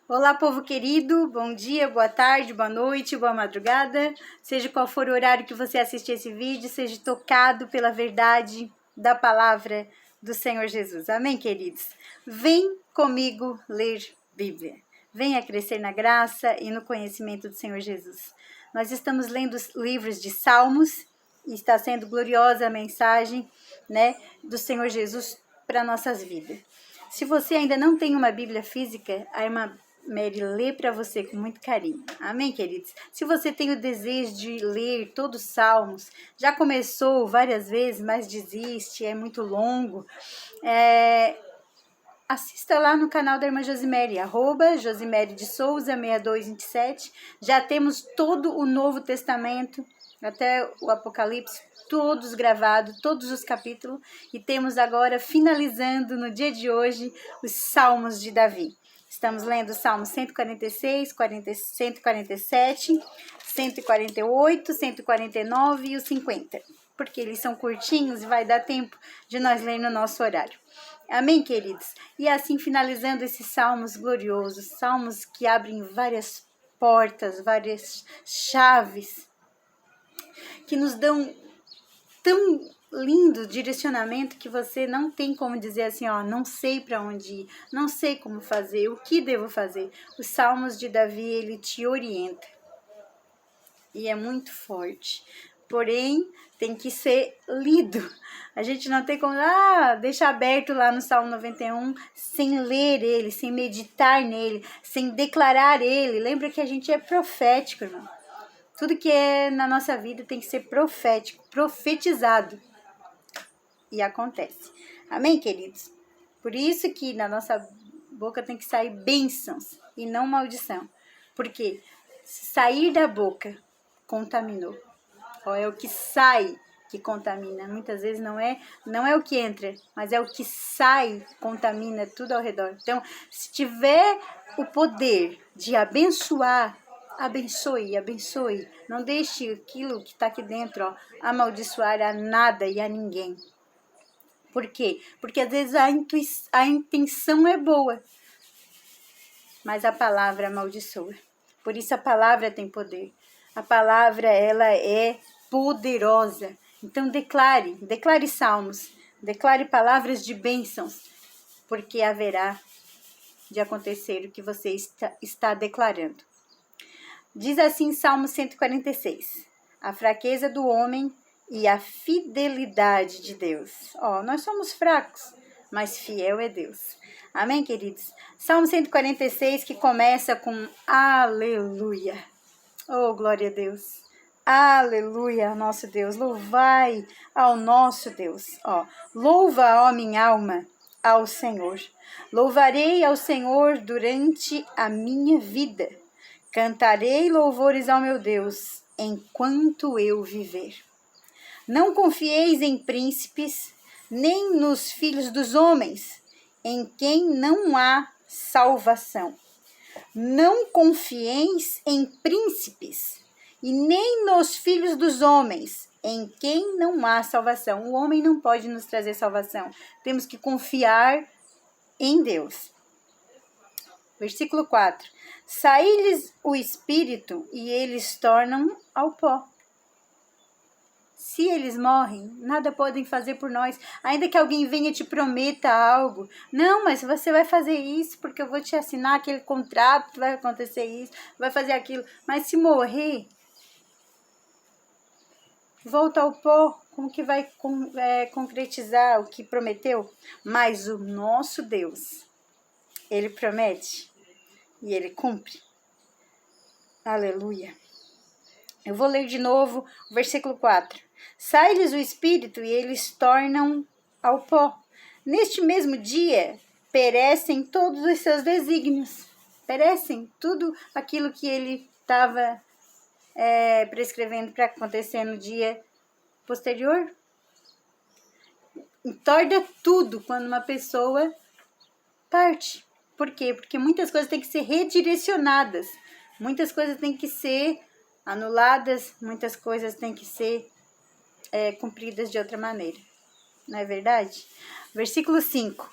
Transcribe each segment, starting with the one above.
Olá, povo querido, bom dia, boa tarde, boa noite, boa madrugada. Seja qual for o horário que você assistir esse vídeo, seja tocado pela verdade da palavra do Senhor Jesus. Amém, queridos? Vem comigo ler Bíblia. Venha crescer na graça e no conhecimento do Senhor Jesus. Nós estamos lendo os livros de Salmos e está sendo gloriosa a mensagem, do Senhor Jesus para nossas vidas. Se você ainda não tem uma Bíblia física, a irmã Mary lê para você com muito carinho. Amém, queridos? Se você tem o desejo de ler todos os Salmos, já começou várias vezes, mas desiste, é muito longo, assista lá no canal da irmã Josimere, @Josimere de Souza 6227. Já temos todo o Novo Testamento, até o Apocalipse, todos gravados, todos os capítulos. E temos agora, finalizando no dia de hoje, os Salmos de Davi. Estamos lendo os Salmos 146, 147, 148, 149 e os 50. Porque eles são curtinhos e vai dar tempo de nós ler no nosso horário. Amém, queridos? E assim, finalizando esses salmos gloriosos, salmos que abrem várias portas, várias chaves, que nos dão tão lindo direcionamento que você não tem como dizer assim, não sei para onde ir, não sei como fazer, o que devo fazer. Os salmos de Davi, ele te orienta. E é muito forte. Porém, tem que ser lido. A gente não tem como deixar aberto lá no Salmo 91 sem ler ele, sem meditar nele, sem declarar ele. Lembra que a gente é profético, irmão. Tudo que é na nossa vida tem que ser profético, profetizado. E acontece. Amém, queridos? Por isso que na nossa boca tem que sair bênçãos e não maldição. Porque se sair da boca, contaminou. É o que sai que contamina. Muitas vezes não é o que entra, mas é o que sai, contamina tudo ao redor. Então, se tiver o poder de abençoar, abençoe. Não deixe aquilo que está aqui dentro amaldiçoar a nada e a ninguém. Por quê? Porque às vezes a intenção é boa, mas a palavra amaldiçoa. Por isso a palavra tem poder. A palavra, ela é poderosa. Então declare salmos, declare palavras de bênçãos, porque haverá de acontecer o que você está declarando. Diz assim Salmo 146, a fraqueza do homem e a fidelidade de Deus. Nós somos fracos, mas fiel é Deus. Amém, queridos? Salmo 146, que começa com aleluia. Glória a Deus. Aleluia ao nosso Deus. Louvai ao nosso Deus. Louva, ó minha alma, ao Senhor. Louvarei ao Senhor durante a minha vida. Cantarei louvores ao meu Deus enquanto eu viver. Não confieis em príncipes, nem nos filhos dos homens, em quem não há salvação. Não confieis em príncipes, e nem nos filhos dos homens, em quem não há salvação. O homem não pode nos trazer salvação. Temos que confiar em Deus. Versículo 4. Sai-lhes o espírito, e eles tornam ao pó. Se eles morrem, nada podem fazer por nós. Ainda que alguém venha e te prometa algo. Não, mas você vai fazer isso porque eu vou te assinar aquele contrato, vai acontecer isso, vai fazer aquilo. Mas se morrer, volta ao pó. Como que vai concretizar o que prometeu? Mas o nosso Deus, Ele promete e Ele cumpre. Aleluia. Eu vou ler de novo o versículo 4. Sai-lhes o espírito e eles tornam ao pó. Neste mesmo dia, perecem todos os seus desígnios. Perecem tudo aquilo que ele estava prescrevendo para acontecer no dia posterior. Entorna tudo quando uma pessoa parte. Por quê? Porque muitas coisas têm que ser redirecionadas. Muitas coisas têm que ser anuladas, muitas coisas têm que ser cumpridas de outra maneira. Não é verdade? Versículo 5.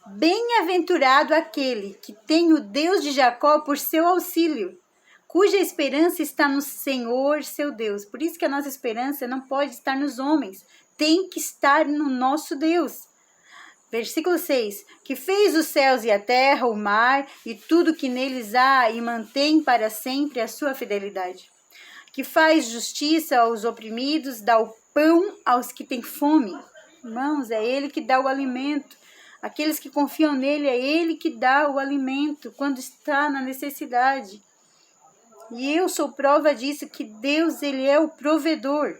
Bem-aventurado aquele que tem o Deus de Jacó por seu auxílio, cuja esperança está no Senhor, seu Deus. Por isso que a nossa esperança não pode estar nos homens, tem que estar no nosso Deus. Versículo 6, que fez os céus e a terra, o mar e tudo que neles há e mantém para sempre a sua fidelidade. Que faz justiça aos oprimidos, dá o pão aos que têm fome. Irmãos, é Ele que dá o alimento. Aqueles que confiam nele, é Ele que dá o alimento quando está na necessidade. E eu sou prova disso, que Deus, Ele é o provedor.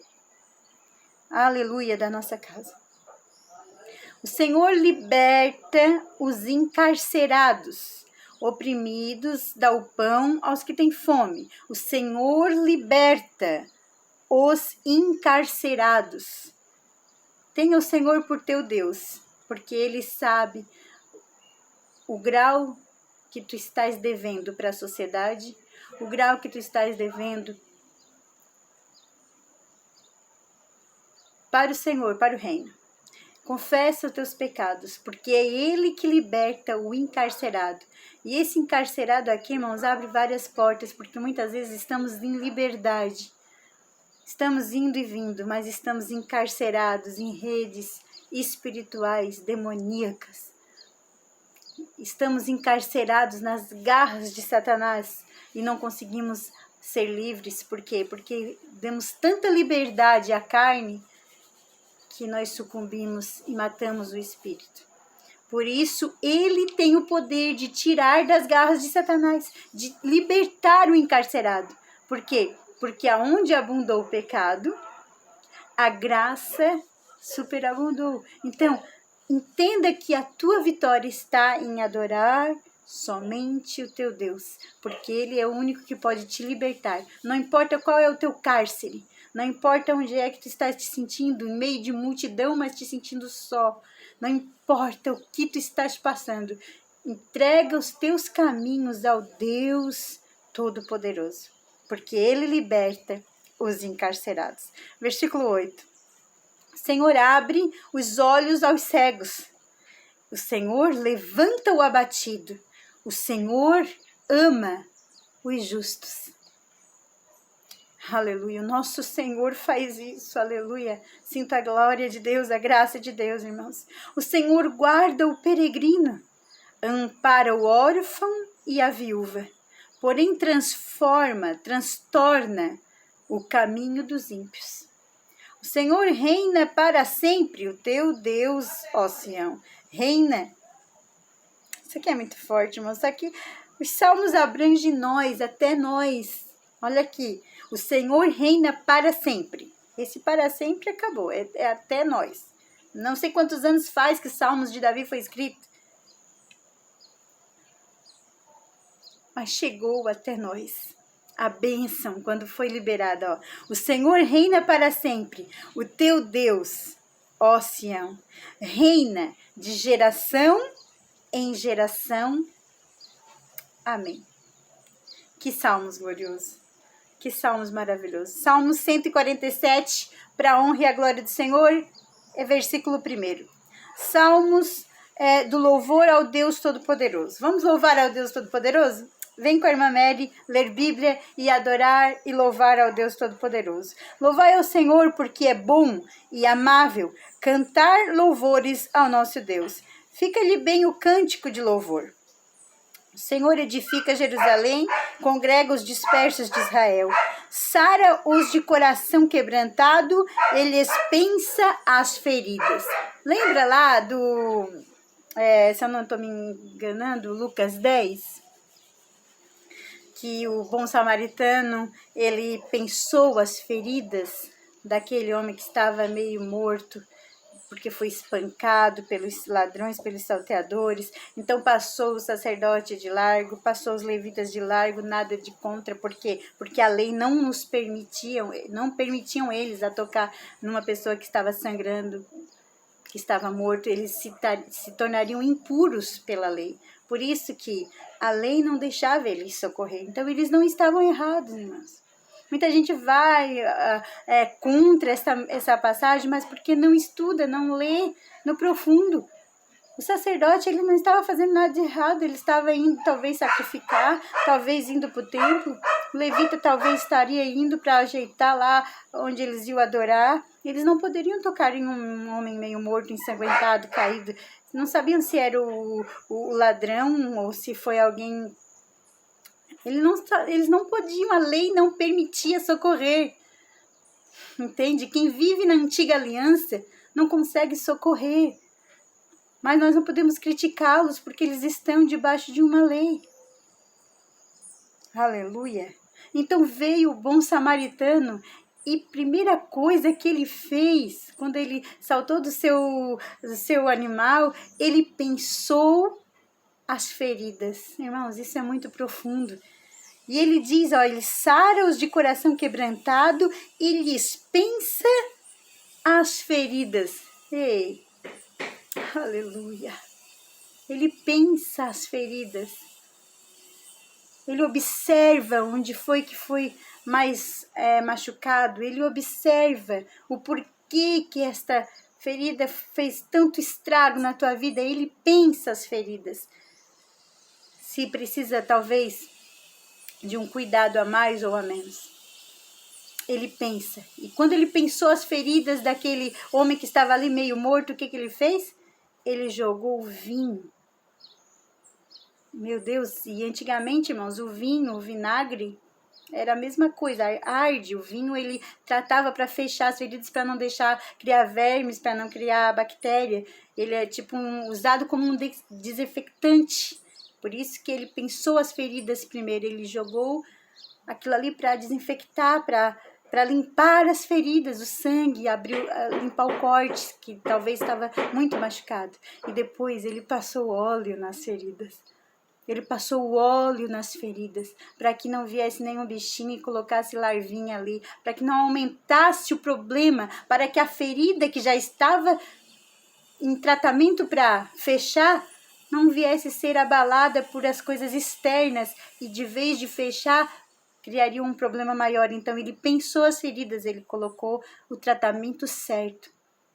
Aleluia, da nossa casa. O Senhor liberta os encarcerados, oprimidos, dá o pão aos que têm fome. O Senhor liberta os encarcerados. Tenha o Senhor por teu Deus, porque Ele sabe o grau que tu estás devendo para a sociedade, o grau que tu estás devendo para o Senhor, para o reino. Confessa os teus pecados, porque é Ele que liberta o encarcerado. E esse encarcerado aqui, irmãos, abre várias portas, porque muitas vezes estamos em liberdade. Estamos indo e vindo, mas estamos encarcerados em redes espirituais, demoníacas. Estamos encarcerados nas garras de Satanás e não conseguimos ser livres. Por quê? Porque demos tanta liberdade à carne que nós sucumbimos e matamos o espírito. Por isso, Ele tem o poder de tirar das garras de Satanás, de libertar o encarcerado. Por quê? Porque aonde abundou o pecado, a graça superabundou. Então, entenda que a tua vitória está em adorar somente o teu Deus, porque Ele é o único que pode te libertar. Não importa qual é o teu cárcere, não importa onde é que tu estás te sentindo, em meio de multidão, mas te sentindo só. Não importa o que tu estás passando, entrega os teus caminhos ao Deus Todo-Poderoso, porque Ele liberta os encarcerados. Versículo 8. O Senhor abre os olhos aos cegos. O Senhor levanta o abatido. O Senhor ama os justos. Aleluia. O nosso Senhor faz isso. Aleluia. Sinto a glória de Deus, a graça de Deus, irmãos. O Senhor guarda o peregrino, ampara o órfão e a viúva, porém transtorna o caminho dos ímpios. O Senhor reina para sempre, o teu Deus, ó Sião, reina. Isso aqui é muito forte, irmãos. Isso aqui, os salmos abrangem nós, até nós. Olha aqui, o Senhor reina para sempre. Esse para sempre acabou, é até nós. Não sei quantos anos faz que Salmos de Davi foi escrito, mas chegou até nós a bênção quando foi liberada. Ó. O Senhor reina para sempre, o teu Deus, ó Sião, reina de geração em geração. Amém. Que salmos gloriosos, que salmos maravilhosos. Salmos 147, para a honra e a glória do Senhor, é versículo 1. Salmos do louvor ao Deus Todo-Poderoso. Vamos louvar ao Deus Todo-Poderoso? Vem com a irmã Mary ler Bíblia e adorar e louvar ao Deus Todo-Poderoso. Louvai ao Senhor porque é bom e amável, cantar louvores ao nosso Deus. Fica-lhe bem o cântico de louvor. O Senhor edifica Jerusalém, congrega os dispersos de Israel. Sara os de coração quebrantado, ele pensa as feridas. Lembra lá do, se eu não estou me enganando, Lucas 10? Que o bom samaritano, ele pensou as feridas daquele homem que estava meio morto, porque foi espancado pelos ladrões, pelos salteadores. Então passou o sacerdote de largo, passou os levitas de largo, nada de contra. Por quê? Porque a lei não permitiam eles a tocar numa pessoa que estava sangrando, que estava morto. Eles se tornariam impuros pela lei. Por isso que a lei não deixava eles socorrer. Então eles não estavam errados, irmãos. Muita gente vai contra essa passagem, mas porque não estuda, não lê no profundo. O sacerdote, ele não estava fazendo nada de errado, ele estava indo talvez sacrificar, talvez indo para o templo. O levita talvez estaria indo para ajeitar lá onde eles iam adorar. Eles não poderiam tocar em um homem meio morto, ensanguentado, caído. Não sabiam se era o ladrão ou se foi alguém. Eles não podiam, a lei não permitia socorrer. Entende? Quem vive na antiga aliança não consegue socorrer. Mas nós não podemos criticá-los porque eles estão debaixo de uma lei. Aleluia! Então veio o bom samaritano e primeira coisa que ele fez, quando ele saltou do seu animal, ele pensou as feridas. Irmãos, isso é muito profundo. E ele diz, ele sara-os de coração quebrantado e lhes pensa as feridas. Ei, aleluia. Ele pensa as feridas. Ele observa onde foi que foi mais machucado. Ele observa o porquê que esta ferida fez tanto estrago na tua vida. Ele pensa as feridas. Se precisa, talvez, de um cuidado a mais ou a menos. Ele pensa. E quando ele pensou as feridas daquele homem que estava ali meio morto, o que ele fez? Ele jogou o vinho. Meu Deus, e antigamente, irmãos, o vinho, o vinagre, era a mesma coisa, arde. O vinho, ele tratava para fechar as feridas, para não deixar criar vermes, para não criar bactéria. Ele é usado como um desinfectante. Por isso que ele pensou as feridas primeiro, ele jogou aquilo ali para desinfectar, para limpar as feridas, o sangue, limpar o corte, que talvez estava muito machucado. E depois ele passou óleo nas feridas. Ele passou o óleo nas feridas, para que não viesse nenhum bichinho e colocasse larvinha ali, para que não aumentasse o problema, para que a ferida que já estava em tratamento para fechar, não viesse ser abalada por as coisas externas e de vez de fechar, criaria um problema maior. Então ele pensou as feridas, ele colocou o tratamento certo.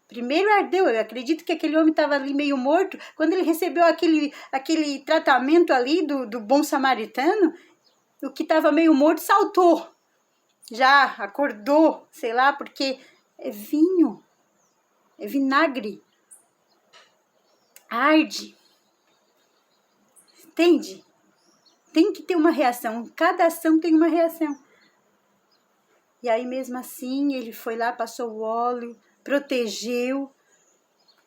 Primeiro ardeu, eu acredito que aquele homem estava ali meio morto, quando ele recebeu aquele tratamento ali do bom samaritano, o que estava meio morto saltou, já acordou, sei lá, porque é vinho, é vinagre, arde. Entende? Tem que ter uma reação. Cada ação tem uma reação. E aí mesmo assim, ele foi lá, passou o óleo, protegeu,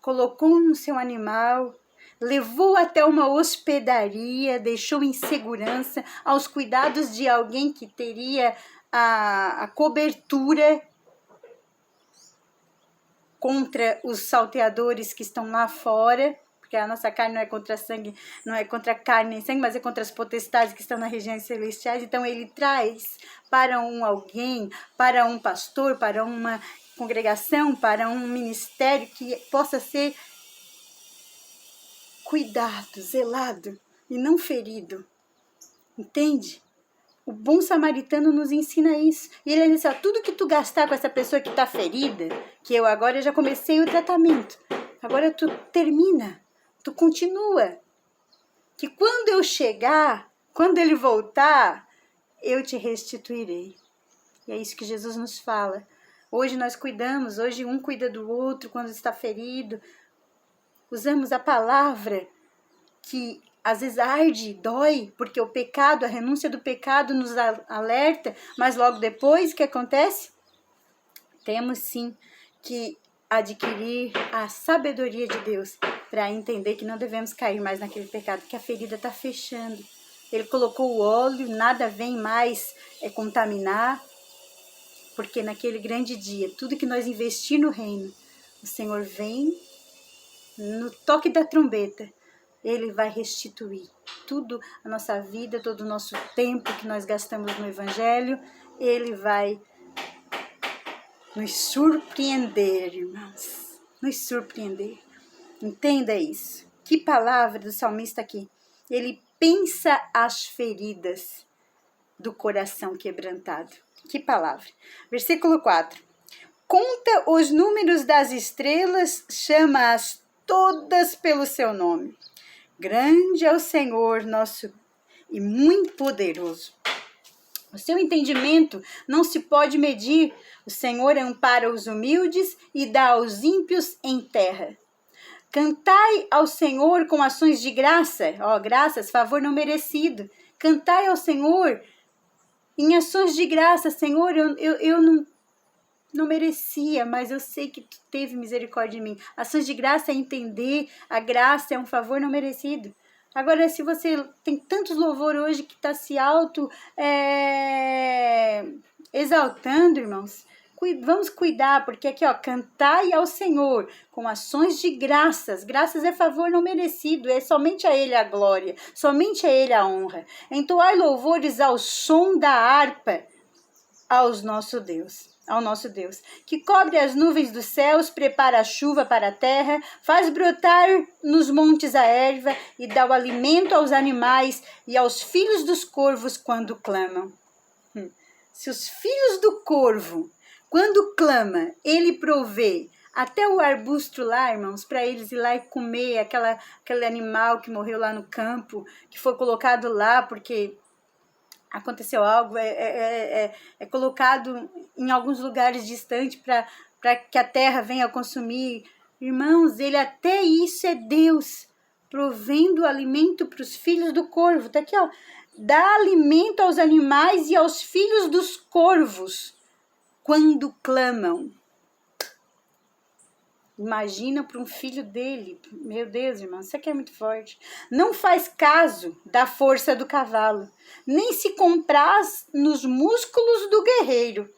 colocou no seu animal, levou até uma hospedaria, deixou em segurança, aos cuidados de alguém que teria a cobertura contra os salteadores que estão lá fora. Porque a nossa carne não é contra sangue, não é contra carne nem sangue, mas é contra as potestades que estão nas regiões celestiais. Então ele traz para alguém, para um pastor, para uma congregação, para um ministério que possa ser cuidado, zelado e não ferido. Entende? O bom samaritano nos ensina isso. E ele diz, tudo que tu gastar com essa pessoa que está ferida, que eu agora já comecei o tratamento, agora tu termina. Tu continua, que quando eu chegar, quando ele voltar, eu te restituirei. E é isso que Jesus nos fala. Hoje nós cuidamos, hoje um cuida do outro quando está ferido. Usamos a palavra que às vezes arde, dói, porque o pecado, a renúncia do pecado nos alerta, mas logo depois o que acontece? Temos sim que adquirir a sabedoria de Deus para entender que não devemos cair mais naquele pecado, que a ferida está fechando. Ele colocou o óleo, nada vem mais contaminar, porque naquele grande dia, tudo que nós investir no reino, o Senhor vem no toque da trombeta, Ele vai restituir tudo a nossa vida, todo o nosso tempo que nós gastamos no Evangelho, Ele vai nos surpreender, irmãos, nos surpreender. Entenda isso. Que palavra do salmista aqui. Ele pensa as feridas do coração quebrantado. Que palavra. Versículo 4. Conta os números das estrelas, chama-as todas pelo seu nome. Grande é o Senhor nosso e muito poderoso. O seu entendimento não se pode medir. O Senhor ampara os humildes e dá aos ímpios em terra. Cantai ao Senhor com ações de graça. Graças, favor não merecido. Cantai ao Senhor em ações de graça. Senhor, eu não merecia, mas eu sei que tu teve misericórdia de mim. Ações de graça é entender, a graça é um favor não merecido. Agora, se você tem tantos louvor hoje que está se exaltando, irmãos, vamos cuidar, porque aqui, cantai ao Senhor com ações de graças. Graças é favor não merecido, é somente a Ele a glória, somente a Ele a honra. Entoai louvores ao som da harpa ao nosso Deus, que cobre as nuvens dos céus, prepara a chuva para a terra, faz brotar nos montes a erva e dá o alimento aos animais e aos filhos dos corvos quando clamam. Se os filhos do corvo, quando clama, ele provê até o arbusto lá, irmãos, para eles ir lá e comer aquele animal que morreu lá no campo, que foi colocado lá porque aconteceu algo, é colocado em alguns lugares distantes para que a terra venha consumir. Irmãos, ele até isso é Deus, provendo alimento para os filhos do corvo. Tá aqui, dá alimento aos animais e aos filhos dos corvos quando clamam. Imagina para um filho dele. Meu Deus, irmão, isso aqui é muito forte. Não faz caso da força do cavalo, nem se compraz nos músculos do guerreiro.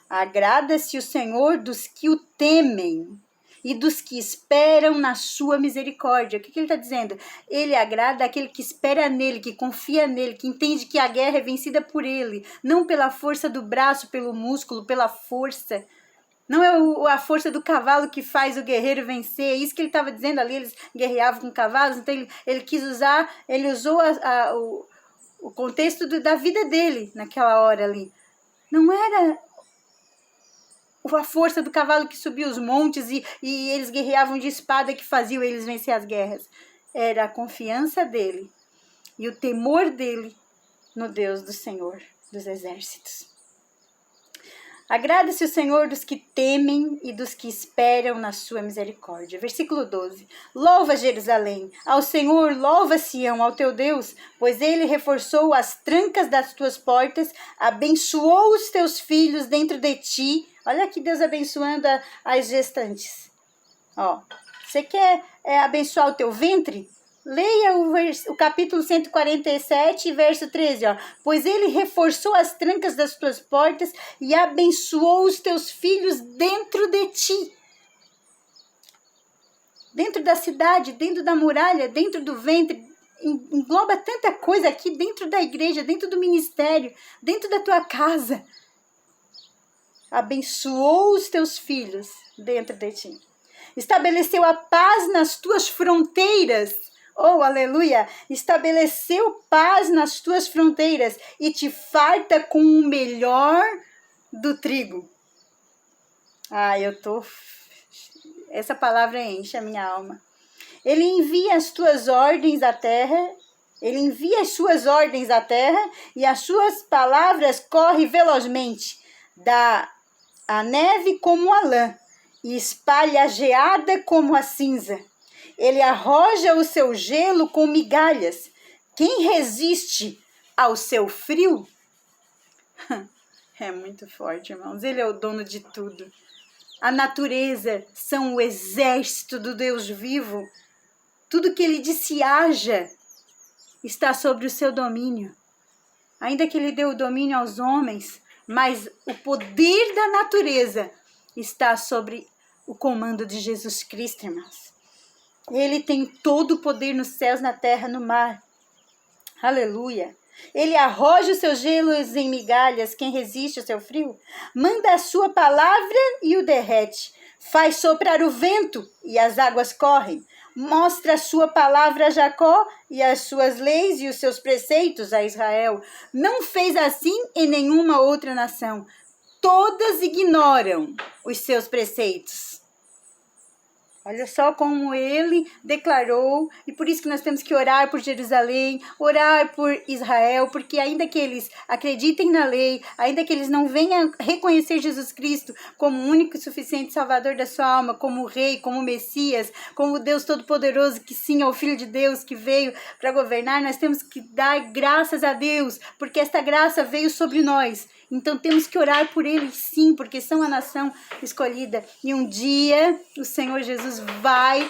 Agrada-se o Senhor dos que o temem e dos que esperam na sua misericórdia. O que ele está dizendo? Ele agrada aquele que espera nele, que confia nele, que entende que a guerra é vencida por ele, não pela força do braço, pelo músculo, pela força. Não é a força do cavalo que faz o guerreiro vencer. É isso que ele estava dizendo ali. Eles guerreavam com cavalos. Então ele quis usar, ele usou o contexto da vida dele naquela hora ali. Não era a força do cavalo que subia os montes e eles guerreavam de espada que faziam eles vencer as guerras. Era a confiança dele e o temor dele no Deus do Senhor dos exércitos. Agrada-se o Senhor dos que temem e dos que esperam na sua misericórdia. Versículo 12. Louva Jerusalém, ao Senhor, louva Sião, ao teu Deus, pois ele reforçou as trancas das tuas portas, abençoou os teus filhos dentro de ti. Olha aqui Deus abençoando as gestantes. Você quer abençoar o teu ventre? Leia o capítulo 147, verso 13, Pois ele reforçou as trancas das tuas portas e abençoou os teus filhos dentro de ti. Dentro da cidade, dentro da muralha, dentro do ventre, engloba tanta coisa aqui, dentro da igreja, dentro do ministério, dentro da tua casa. Abençoou os teus filhos dentro de ti. Estabeleceu a paz nas tuas fronteiras. Aleluia! Estabeleceu paz nas tuas fronteiras e te farta com o melhor do trigo. Essa palavra enche a minha alma. Ele envia as tuas ordens à terra, e as suas palavras correm velozmente. Dá a neve como a lã e espalha a geada como a cinza. Ele arroja o seu gelo com migalhas. Quem resiste ao seu frio? É muito forte, irmãos. Ele é o dono de tudo. A natureza são o exército do Deus vivo. Tudo que ele disse haja está sobre o seu domínio. Ainda que ele deu o domínio aos homens, mas o poder da natureza está sobre o comando de Jesus Cristo, irmãos. Ele tem todo o poder nos céus, na terra, no mar. Aleluia. Ele arroja os seus gelos em migalhas. Quem resiste ao seu frio? Manda a sua palavra e o derrete. Faz soprar o vento e as águas correm. Mostra a sua palavra a Jacó e as suas leis e os seus preceitos a Israel. Não fez assim em nenhuma outra nação. Todas ignoram os seus preceitos. Olha só como ele declarou, e por isso que nós temos que orar por Jerusalém, orar por Israel, porque ainda que eles acreditem na lei, ainda que eles não venham reconhecer Jesus Cristo como o único e suficiente Salvador da sua alma, como o Rei, como o Messias, como o Deus Todo-Poderoso, que sim é o Filho de Deus que veio para governar, nós temos que dar graças a Deus, porque esta graça veio sobre nós. Então temos que orar por eles sim, porque são a nação escolhida. E um dia o Senhor Jesus vai,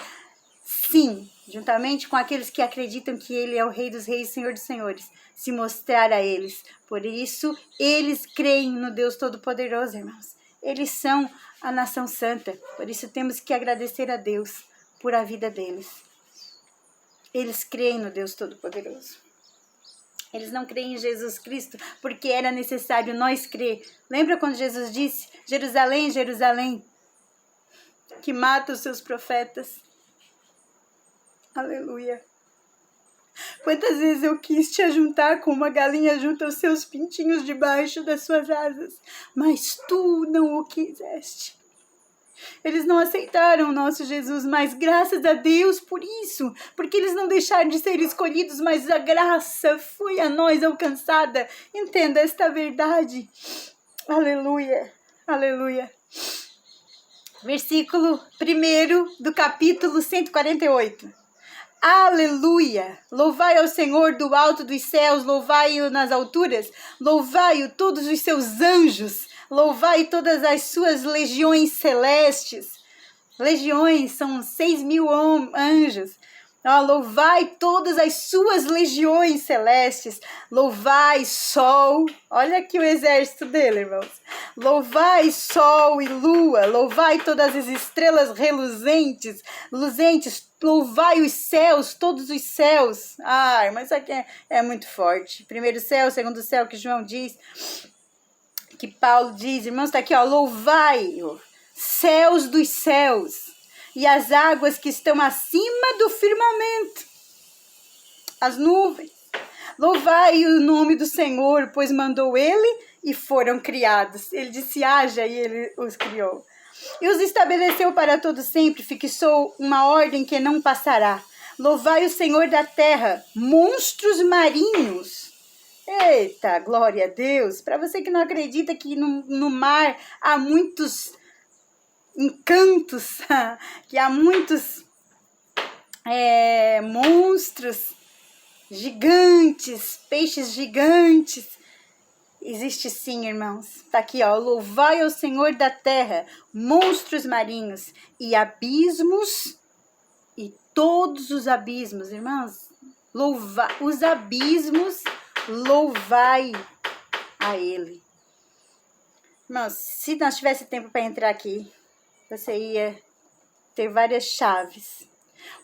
sim, juntamente com aqueles que acreditam que Ele é o Rei dos Reis, Senhor dos Senhores, se mostrar a eles. Por isso, eles creem no Deus Todo-Poderoso, irmãos. Eles são a nação santa. Por isso temos que agradecer a Deus por a vida deles. Eles creem no Deus Todo-Poderoso. Eles não creem em Jesus Cristo porque era necessário nós crer. Lembra quando Jesus disse, Jerusalém, Jerusalém, que mata os seus profetas? Aleluia. Quantas vezes eu quis te ajuntar como uma galinha junta os seus pintinhos debaixo das suas asas, mas tu não o quiseste. Eles não aceitaram o nosso Jesus, mas graças a Deus por isso, porque eles não deixaram de ser escolhidos, mas a graça foi a nós alcançada. Entenda esta verdade. Aleluia, aleluia. Versículo 1 do capítulo 148. Aleluia! Louvai ao Senhor do alto dos céus, louvai-o nas alturas, louvai-o todos os seus anjos, louvai todas as suas legiões celestes. Legiões são 6.000 anjos. Louvai todas as suas legiões celestes. Louvai sol. Olha aqui o exército dele, irmãos. Louvai sol e lua. Louvai todas as estrelas reluzentes. Louvai os céus, todos os céus. Mas isso aqui é muito forte. Primeiro céu, segundo céu, que João diz. Que Paulo diz, irmãos, está aqui, louvai-o, céus dos céus, e as águas que estão acima do firmamento, as nuvens. Louvai o nome do Senhor, pois mandou ele e foram criados. Ele disse, haja, e ele os criou. E os estabeleceu para todo sempre, fixou uma ordem que não passará. Louvai o Senhor da terra, monstros marinhos. Eita, glória a Deus! Para você que não acredita que no mar há muitos encantos, que há muitos monstros gigantes, peixes gigantes. Existe sim, irmãos. Tá aqui, louvai ao Senhor da terra, monstros marinhos e abismos e todos os abismos, irmãos. Louvai os abismos. Louvai a Ele. Irmãos, se nós tivesse tempo para entrar aqui, você ia ter várias chaves.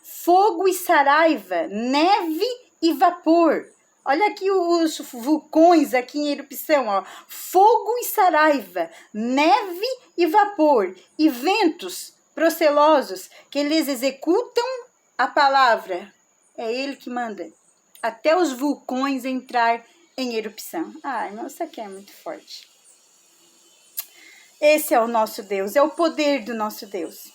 Fogo e saraiva, neve e vapor. Olha aqui os vulcões aqui em erupção. Fogo e saraiva, neve e vapor. E ventos procelosos que eles executam a palavra. É Ele que manda. Até os vulcões entrar em erupção. Irmão, isso aqui é muito forte. Esse é o nosso Deus, é o poder do nosso Deus.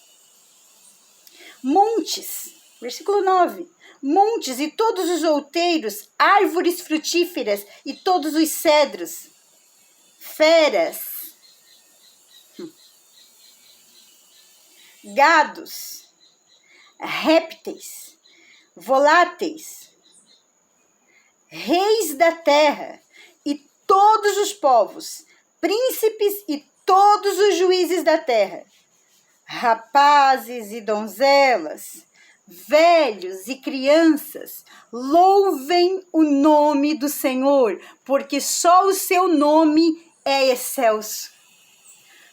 Montes, versículo 9. Montes e todos os outeiros, árvores frutíferas e todos os cedros, feras, gados, répteis, voláteis, reis da terra e todos os povos, príncipes e todos os juízes da terra, rapazes e donzelas, velhos e crianças, louvem o nome do Senhor, porque só o seu nome é excelso.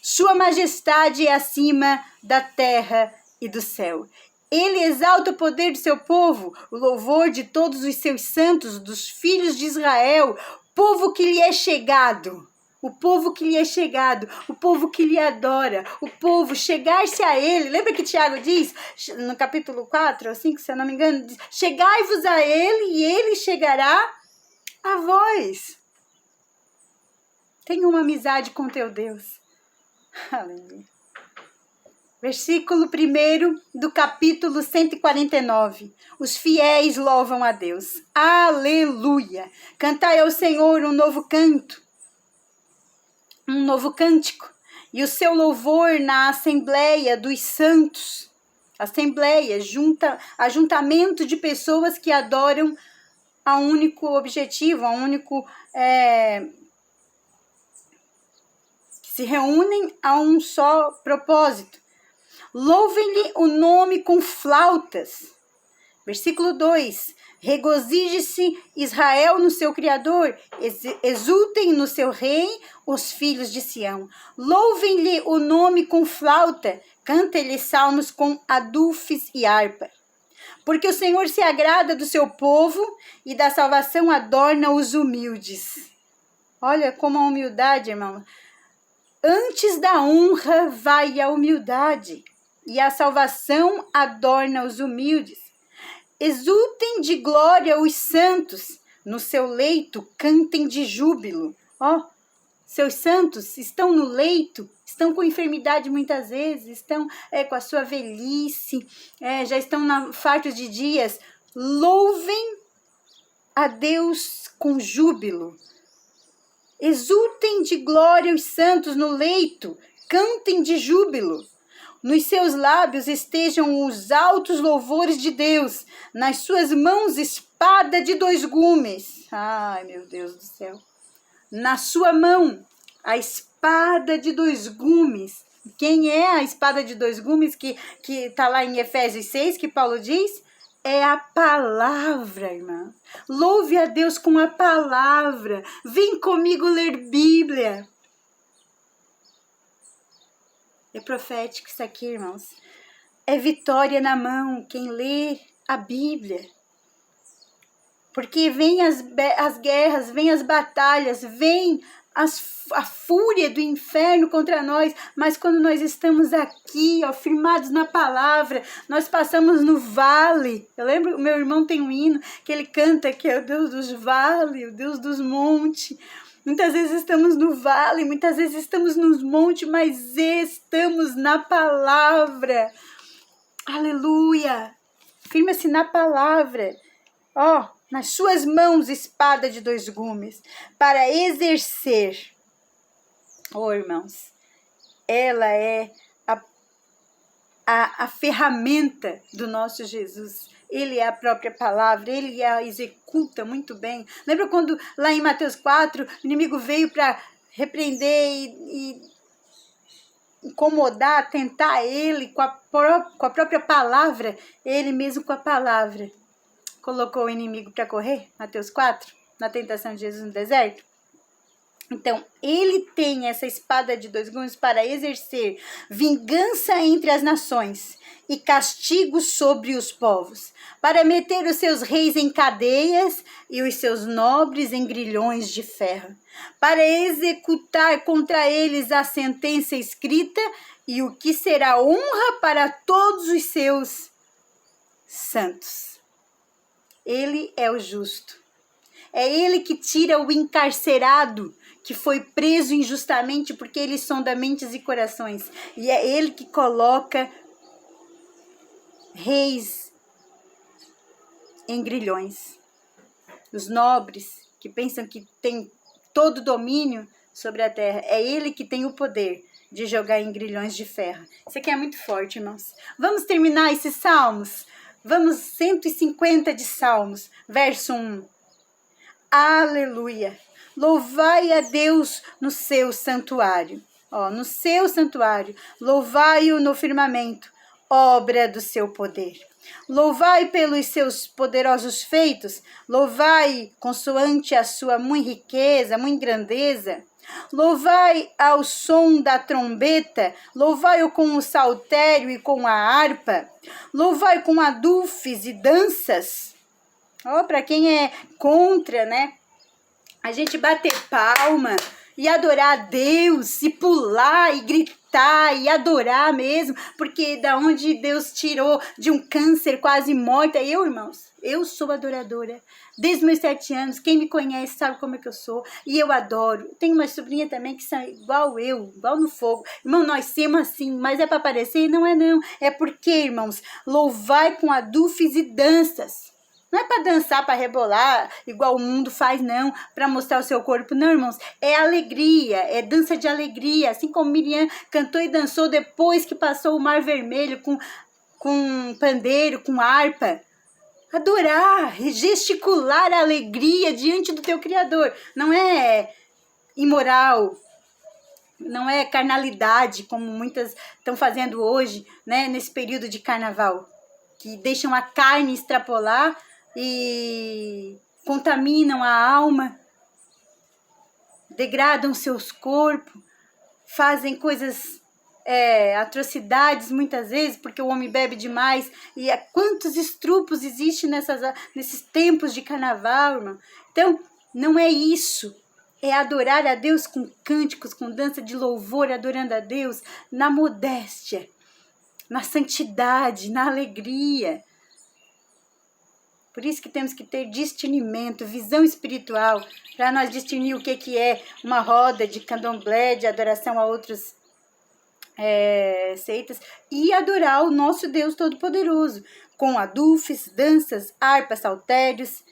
Sua majestade é acima da terra e do céu. Ele exalta o poder do seu povo, o louvor de todos os seus santos, dos filhos de Israel, povo que lhe é chegado. O povo que lhe é chegado, o povo que lhe adora, o povo chegar-se a ele. Lembra que Tiago diz, no capítulo 4 ou 5, se eu não me engano, diz, chegai-vos a ele e ele chegará a vós. Tenha uma amizade com teu Deus. Aleluia. Versículo 1 do capítulo 149. Os fiéis louvam a Deus. Aleluia! Cantai ao Senhor um novo canto, um novo cântico, e o seu louvor na assembleia dos santos. Assembleia, ajuntamento de pessoas que adoram a um único objetivo, a um único... que se reúnem a um só propósito. Louvem-lhe o nome com flautas. Versículo 2. Regozije-se Israel no seu Criador, exultem no seu Rei os filhos de Sião. Louvem-lhe o nome com flauta, cantem-lhe salmos com adufes e harpa. Porque o Senhor se agrada do seu povo e da salvação adorna os humildes. Olha como a humildade, irmão. Antes da honra vai a humildade, e a salvação adorna os humildes. Exultem de glória os santos, no seu leito cantem de júbilo. Seus santos estão no leito, estão com enfermidade muitas vezes, estão com a sua velhice, já estão fartos de dias. Louvem a Deus com júbilo. Exultem de glória os santos no leito, cantem de júbilo. Nos seus lábios estejam os altos louvores de Deus, nas suas mãos espada de 2 gumes. Ai, meu Deus do céu. Na sua mão, a espada de 2 gumes. Quem é a espada de 2 gumes que está lá em Efésios 6, que Paulo diz? É a palavra, irmã. Louve a Deus com a palavra. Vem comigo ler Bíblia. É profético isso aqui, irmãos. É vitória na mão quem lê a Bíblia. Porque vem as guerras, vem as batalhas, vem a fúria do inferno contra nós, mas quando nós estamos aqui, firmados na palavra, nós passamos no vale. Eu lembro, o meu irmão tem um hino que ele canta, que é o Deus dos vales, o Deus dos montes. Muitas vezes estamos no vale, muitas vezes estamos nos montes, mas estamos na palavra. Aleluia! Firma-se na palavra. Nas suas mãos espada de 2 gumes, para exercer. Irmãos, ela é a ferramenta do nosso Jesus. Ele é a própria palavra, ele a executa muito bem. Lembra quando lá em Mateus 4, o inimigo veio para repreender e incomodar, tentar ele com a própria palavra, ele mesmo com a palavra colocou o inimigo para correr, Mateus 4, na tentação de Jesus no deserto. Então, ele tem essa espada de 2 gumes para exercer vingança entre as nações e castigo sobre os povos, para meter os seus reis em cadeias e os seus nobres em grilhões de ferro, para executar contra eles a sentença escrita e o que será honra para todos os seus santos. Ele é o justo. É ele que tira o encarcerado que foi preso injustamente, porque ele sonda mentes e corações. E é ele que coloca reis em grilhões. Os nobres que pensam que tem todo o domínio sobre a terra. É ele que tem o poder de jogar em grilhões de ferro. Isso aqui é muito forte, irmãos. Vamos terminar esses salmos? Vamos, 150 de Salmos, verso 1. Aleluia! Louvai a Deus no seu santuário. No seu santuário. Louvai-o no firmamento, obra do seu poder. Louvai pelos seus poderosos feitos. Louvai consoante a sua muita riqueza, muita grandeza. Louvai ao som da trombeta, louvai-o com o saltério e com a harpa, louvai com adufes e danças. Para quem é contra, né? A gente bater palma e adorar a Deus, e pular, e gritar, e adorar mesmo, porque da onde Deus tirou de um câncer quase morta, irmãos, eu sou adoradora. Desde meus 7 anos, quem me conhece sabe como é que eu sou, e eu adoro. Tenho uma sobrinha também que são igual eu, igual no fogo. Irmão, nós somos assim, mas é para aparecer? Não é não. É porque, irmãos, louvai com adufes e danças. Não é para dançar, para rebolar, igual o mundo faz, não, para mostrar o seu corpo. Não, irmãos, é alegria, é dança de alegria. Assim como Miriam cantou e dançou depois que passou o Mar Vermelho com pandeiro, com harpa. Adorar, gesticular a alegria diante do teu Criador. Não é imoral, não é carnalidade, como muitas estão fazendo hoje, né, nesse período de carnaval, que deixam a carne extrapolar e contaminam a alma, degradam seus corpos, fazem coisas, atrocidades muitas vezes, porque o homem bebe demais. E quantos estrupos existem nesses tempos de carnaval, irmão? Então, não é isso. É adorar a Deus com cânticos, com dança de louvor, adorando a Deus na modéstia, na santidade, na alegria. Por isso que temos que ter discernimento, visão espiritual, para nós discernir o que é uma roda de candomblé, de adoração a outros seitas, e adorar o nosso Deus Todo-Poderoso, com adufes, danças, harpas, saltérios,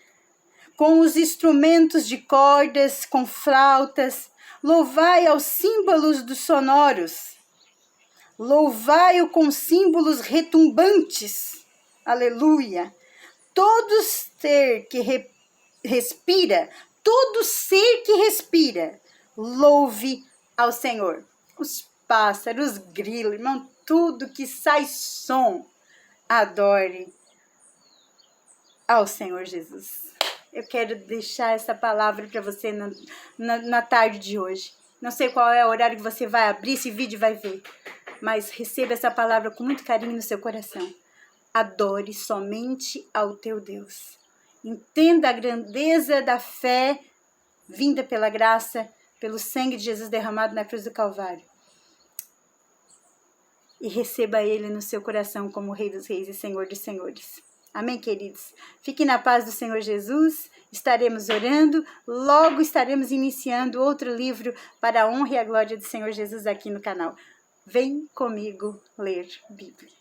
com os instrumentos de cordas, com flautas. Louvai aos símbolos dos sonoros, louvai-o com símbolos retumbantes, aleluia. Todo ser que respira, todo ser que respira, louve ao Senhor. Os pássaros, os grilos, irmão, tudo que sai som, adore ao Senhor Jesus. Eu quero deixar essa palavra para você na tarde de hoje. Não sei qual é o horário que você vai abrir esse vídeo e vai ver, mas receba essa palavra com muito carinho no seu coração. Adore somente ao teu Deus. Entenda a grandeza da fé vinda pela graça, pelo sangue de Jesus derramado na cruz do Calvário. E receba Ele no seu coração como Rei dos Reis e Senhor dos Senhores. Amém, queridos? Fiquem na paz do Senhor Jesus. Estaremos orando. Logo estaremos iniciando outro livro para a honra e a glória do Senhor Jesus aqui no canal. Vem comigo ler Bíblia.